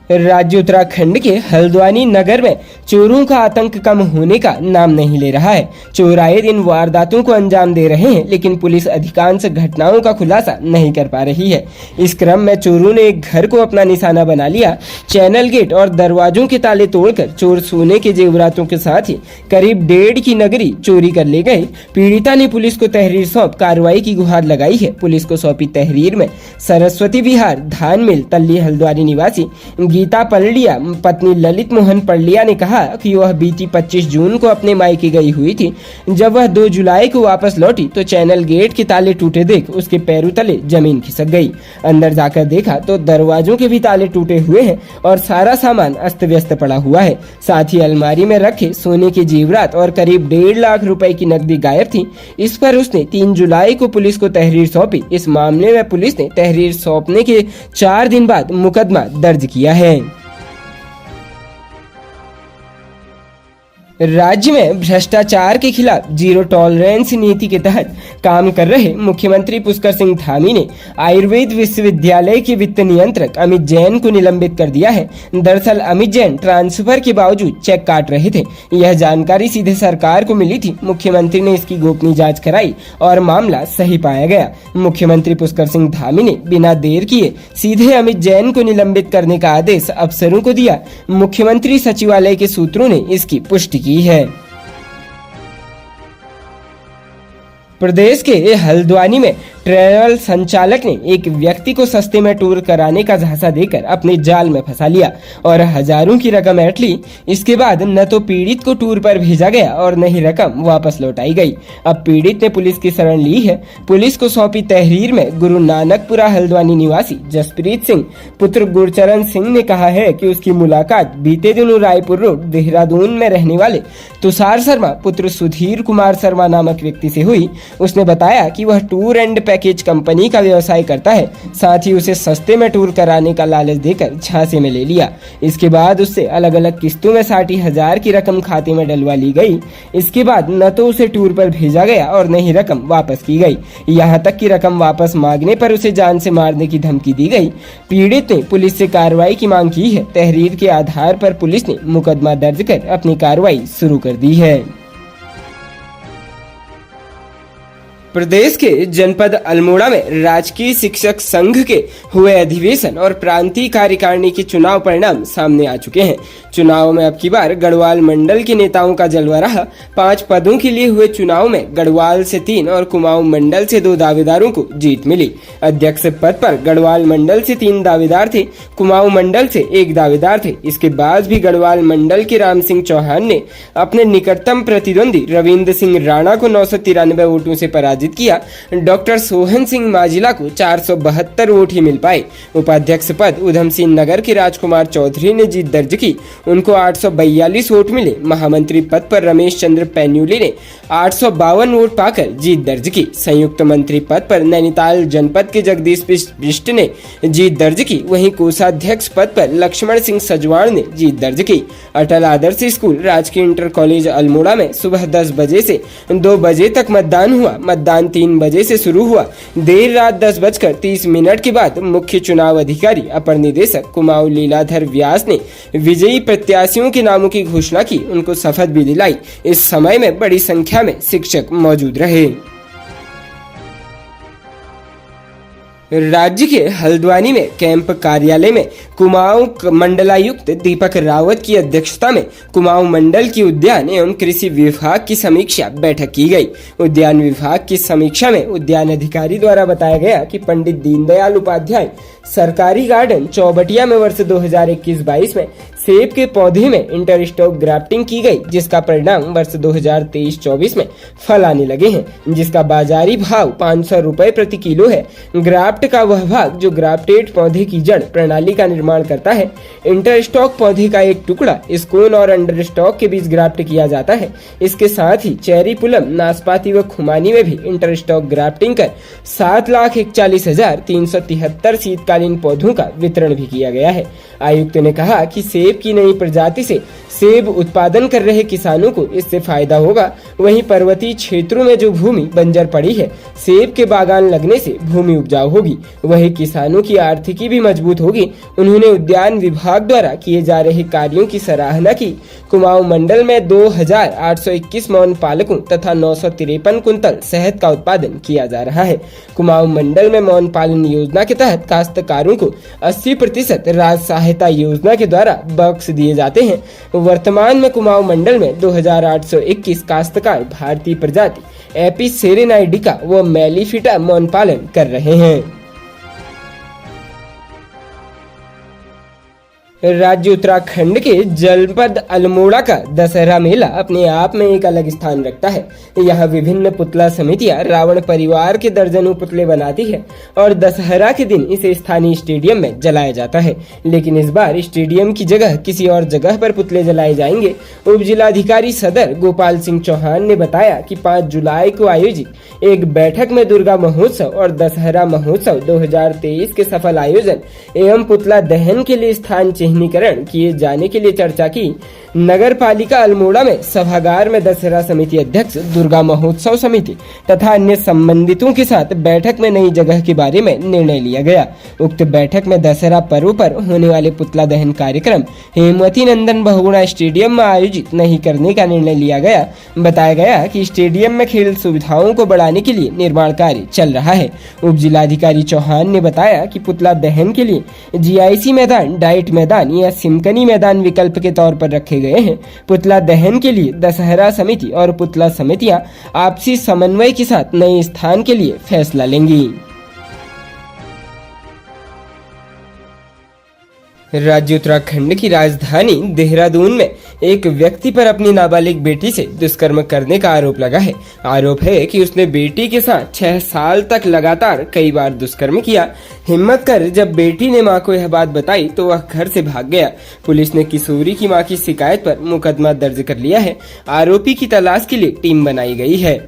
राज्य उत्तराखंड के हल्द्वानी नगर में चोरों का आतंक कम होने का नाम नहीं ले रहा है। चोर आए दिन वारदातों को अंजाम दे रहे हैं, लेकिन पुलिस अधिकांश घटनाओं का खुलासा नहीं कर पा रही है। इस क्रम में चोरों ने एक घर को अपना निशाना बना लिया। चैनल गेट और दरवाजों के ताले तोड़कर चोर सोने के जेवरातों के साथ ही करीब 1.5 की नगरी चोरी कर ले गए। पीड़िता ने पुलिस को तहरीर सौंप कार्रवाई की गुहार लगाई है। पुलिस को सौंपी तहरीर में सरस्वती विहार धान मिल तल्ली हल्द्वानी निवासी गीता पलड़िया पत्नी ललित मोहन पलड़िया ने कहा कि वह बीती 25 जून को अपने मायके गई हुई थी। जब वह 2 जुलाई को वापस लौटी तो चैनल गेट के ताले टूटे देख उसके पैरों तले जमीन खिसक गई। अंदर जाकर देखा तो दरवाजों के भी ताले टूटे हुए हैं और सारा सामान अस्त व्यस्त पड़ा हुआ है। साथ ही अलमारी में रखे सोने के जेवरात और करीब 1.5 लाख रुपए की नकदी गायब थी। इस पर उसने 3 जुलाई को पुलिस को तहरीर सौंपी। इस मामले में पुलिस ने तहरीर सौंपने के 4 दिन बाद मुकदमा दर्ज किया है। राज्य में भ्रष्टाचार के खिलाफ जीरो टॉलरेंस नीति के तहत काम कर रहे मुख्यमंत्री पुष्कर सिंह धामी ने आयुर्वेद विश्वविद्यालय के वित्त नियंत्रक अमित जैन को निलंबित कर दिया है। दरअसल अमित जैन ट्रांसफर के बावजूद चेक काट रहे थे। यह जानकारी सीधे सरकार को मिली थी। मुख्यमंत्री ने इसकी गोपनीय जांच कराई और मामला सही पाया गया। मुख्यमंत्री पुष्कर सिंह धामी ने बिना देर किए सीधे अमित जैन को निलंबित करने का आदेश अफसरों को दिया। मुख्यमंत्री सचिवालय के सूत्रों ने इसकी पुष्टि की है। प्रदेश के हल्द्वानी में ट्रैवल संचालक ने एक व्यक्ति को सस्ते में टूर कराने का झांसा देकर अपने जाल में फंसा लिया और हजारों की रकम ऐंठ ली। इसके बाद न तो पीड़ित को टूर पर भेजा गया और न ही रकम वापस लौटाई गई। अब पीड़ित ने पुलिस की शरण ली है। पुलिस को सौंपी तहरीर में गुरु नानकपुरा हल्द्वानी निवासी जसप्रीत सिंह पुत्र गुरचरण सिंह ने कहा है कि उसकी मुलाकात बीते दिनों रायपुर रोड देहरादून में रहने वाले तुषार शर्मा पुत्र सुधीर कुमार शर्मा नामक व्यक्ति से हुई। उसने बताया कि वह टूर एंड पैकेज कंपनी का व्यवसाय करता है। साथ ही उसे सस्ते में टूर कराने का लालच देकर झांसे में ले लिया। इसके बाद उससे अलग अलग किस्तों में 60,000 की रकम खाते में डलवा ली गई। इसके बाद न तो उसे टूर पर भेजा गया और न ही रकम वापस की गई। यहाँ तक कि रकम वापस मांगने पर उसे जान से मारने की धमकी दी गई। पीड़ित ने पुलिस से कार्रवाई की मांग की है। तहरीर के आधार पर पुलिस ने मुकदमा दर्ज कर अपनी कार्रवाई शुरू कर दी है। प्रदेश के जनपद अल्मोड़ा में राजकीय शिक्षक संघ के हुए अधिवेशन और प्रांतीय कार्यकारिणी के चुनाव परिणाम सामने आ चुके हैं। चुनाव में अब की बार गढ़वाल मंडल के नेताओं का जलवा रहा। 5 पदों के लिए हुए चुनाव में गढ़वाल से 3 और कुमाऊं मंडल से 2 दावेदारों को जीत मिली। अध्यक्ष पद पर गढ़वाल मंडल से 3 दावेदार थे, कुमाऊं मंडल से 1 दावेदार थे। इसके बाद भी गढ़वाल मंडल के राम सिंह चौहान ने अपने निकटतम प्रतिद्वंदी रविंद्र सिंह राणा को 993 वोटों से पराजित किया। डॉक्टर सोहन सिंह माजिला को 472 वोट ही मिल पाए। उपाध्यक्ष पद उधम सिंह नगर के राजकुमार चौधरी ने जीत दर्ज की, उनको 842 वोट मिले। महामंत्री पद पर रमेश चंद्र पैन्यूली ने 852 वोट पाकर जीत दर्ज की। संयुक्त मंत्री पद पर नैनीताल जनपद के जगदीश बिष्ट ने जीत दर्ज की। वहीं कोषाध्यक्ष पद पर लक्ष्मण सिंह सजवाण ने जीत दर्ज की। अटल आदर्श स्कूल राजकीय इंटर कॉलेज अल्मोड़ा में सुबह 10 बजे से 2 बजे तक मतदान हुआ। मतदान 3 बजे से शुरू हुआ। देर रात 10:30 के बाद मुख्य चुनाव अधिकारी अपर निदेशक कुमाऊं लीलाधर व्यास ने विजयी प्रत्याशियों के नामों की घोषणा की, उनको शपथ भी दिलाई। इस समय में बड़ी संख्या में शिक्षक मौजूद रहे। राज्य के हल्द्वानी में कैंप कार्यालय में कुमाऊं मंडलायुक्त दीपक रावत की अध्यक्षता में कुमाऊं मंडल की उद्यान एवं कृषि विभाग की समीक्षा बैठक की गई। उद्यान विभाग की समीक्षा में उद्यान अधिकारी द्वारा बताया गया कि पंडित दीनदयाल उपाध्याय सरकारी गार्डन चौबटिया में वर्ष 2021-22 में सेब के पौधे में इंटर स्टॉक ग्राफ्टिंग की गई, जिसका परिणाम वर्ष 2023-24 में फल आने लगे हैं, जिसका बाजारी भाव 500 रुपए प्रति किलो है। ग्राफ्ट का वह भाग जो ग्राफ्टेड पौधे की जड़ प्रणाली का निर्माण करता है। इंटर स्टॉक पौधे का एक टुकड़ा स्कोन और अंडर स्टॉक के बीच ग्राफ्ट किया जाता है। इसके साथ ही चेरी पुलम, नाशपाती व खुमानी में भी इंटर स्टॉक ग्राफ्टिंग कर 7,41,373 शीतकालीन पौधों का वितरण भी किया गया है। आयुक्त ने कहा कि सेब सेब की नई प्रजाति से सेब उत्पादन कर रहे किसानों को इससे फायदा होगा। वहीं पर्वतीय क्षेत्रों में जो भूमि बंजर पड़ी है, सेब के बागान लगने से भूमि उपजाऊ होगी, वहीं किसानों की आर्थिकी भी मजबूत होगी। उन्होंने उद्यान विभाग द्वारा किए जा रहे कार्यों की सराहना की। कुमाऊं मंडल में 2821 मौन पालकों तथा 953 कुंतल शहद का उत्पादन किया जा रहा है। कुमाऊं मंडल में मौन पालन योजना के तहत काश्तकारों को 80% राज्य सहायता योजना के द्वारा बक्स दिए जाते हैं। वर्तमान में कुमाऊं मंडल में 2821 काश्तकार भारतीय प्रजाति एपिस सेरेनाइडिका व मेलिफिटा मौन पालन कर रहे हैं। राज्य उत्तराखंड के जनपद अल्मोड़ा का दशहरा मेला अपने आप में एक अलग स्थान रखता है। यहाँ विभिन्न पुतला समितियां रावण परिवार के दर्जनों पुतले बनाती है और दशहरा के दिन इसे स्थानीय स्टेडियम में जलाया जाता है। लेकिन इस बार स्टेडियम की जगह किसी और जगह पर पुतले जलाए जाएंगे। उप जिलाधिकारी सदर गोपाल सिंह चौहान ने बताया कि 5 जुलाई को आयोजित एक बैठक में दुर्गा महोत्सव और दशहरा महोत्सव 2023 के सफल आयोजन एवं पुतला दहन के लिए स्थान चिन्हीकरण किए जाने के लिए चर्चा की। नगर पालिका अल्मोड़ा में सभागार में दशहरा समिति अध्यक्ष, दुर्गा महोत्सव समिति तथा अन्य संबंधितों के साथ बैठक में नई जगह के बारे में निर्णय लिया गया। उक्त बैठक में दशहरा पर्व पर होने वाले पुतला दहन कार्यक्रम हेमवती नंदन बहुगुणा स्टेडियम में आयोजित नहीं करने का निर्णय लिया गया। बताया गया कि स्टेडियम में खेल सुविधाओं को बढ़ाने के लिए निर्माण कार्य चल रहा है। उप जिलाधिकारी चौहान ने बताया कि पुतला दहन के लिए GIC मैदान, डाइट मैदान या सिमकनी मैदान विकल्प के तौर पर रखे गए हैं। पुतला दहन के लिए दशहरा समिति और पुतला समितियां आपसी समन्वय के साथ नए स्थान के लिए फैसला लेंगी। राज्य उत्तराखंड की राजधानी देहरादून में एक व्यक्ति पर अपनी नाबालिग बेटी से दुष्कर्म करने का आरोप लगा है। आरोप है कि उसने बेटी के साथ 6 साल तक लगातार कई बार दुष्कर्म किया। हिम्मत कर जब बेटी ने मां को यह बात बताई तो वह घर से भाग गया। पुलिस ने किशोरी की मां की शिकायत पर मुकदमा दर्ज कर लिया है। आरोपी की तलाश के लिए टीम बनाई गई है।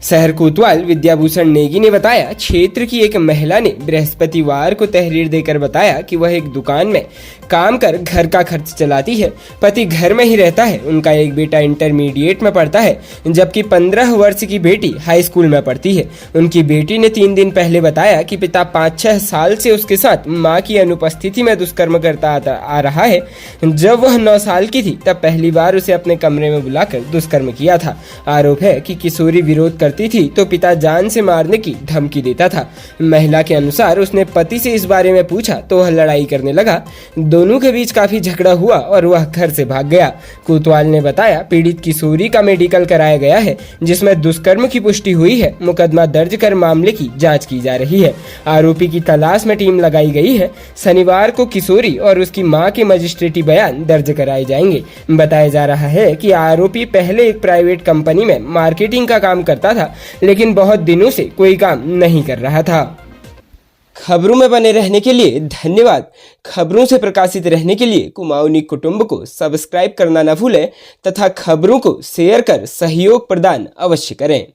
शहर कोतवाल विद्याभूषण नेगी ने बताया, क्षेत्र की एक महिला ने बृहस्पतिवार को तहरीर देकर बताया कि वह एक दुकान में काम कर घर का खर्च चलाती है। पति घर में ही रहता है। उनका एक बेटा इंटरमीडिएट में पढ़ता है, जबकि 15 वर्ष की बेटी हाई स्कूल में पढ़ती है। उनकी बेटी ने 3 दिन पहले बताया कि पिता 5-6 साल से उसके साथ मां की अनुपस्थिति में दुष्कर्म करता आ रहा है। जब वह 9 साल की थी तब पहली बार उसे अपने कमरे में बुलाकर दुष्कर्म किया था। आरोप है कि किशोरी विरोध करती थी तो पिता जान से मारने की धमकी देता था। महिला के अनुसार उसने पति से इस बारे में पूछा तो वह लड़ाई करने लगा। दोनों के बीच काफी झगड़ा हुआ और वह घर से भाग गया। कोतवाल ने बताया, पीड़ित किशोरी का मेडिकल कराया गया है जिसमें दुष्कर्म की पुष्टि हुई है। मुकदमा दर्ज कर मामले की जांच की जा रही है। आरोपी की तलाश में टीम लगाई गई है। शनिवार को किशोरी और उसकी मां के मजिस्ट्रेटी बयान दर्ज कराए जाएंगे। बताया जा रहा है कि आरोपी पहले एक प्राइवेट कंपनी में मार्केटिंग का काम करता था, लेकिन बहुत दिनों से कोई काम नहीं कर रहा था। खबरों में बने रहने के लिए धन्यवाद। खबरों से प्रकाशित रहने के लिए कुमाऊनी कुटुंब को सब्सक्राइब करना न भूलें तथा खबरों को शेयर कर सहयोग प्रदान अवश्य करें।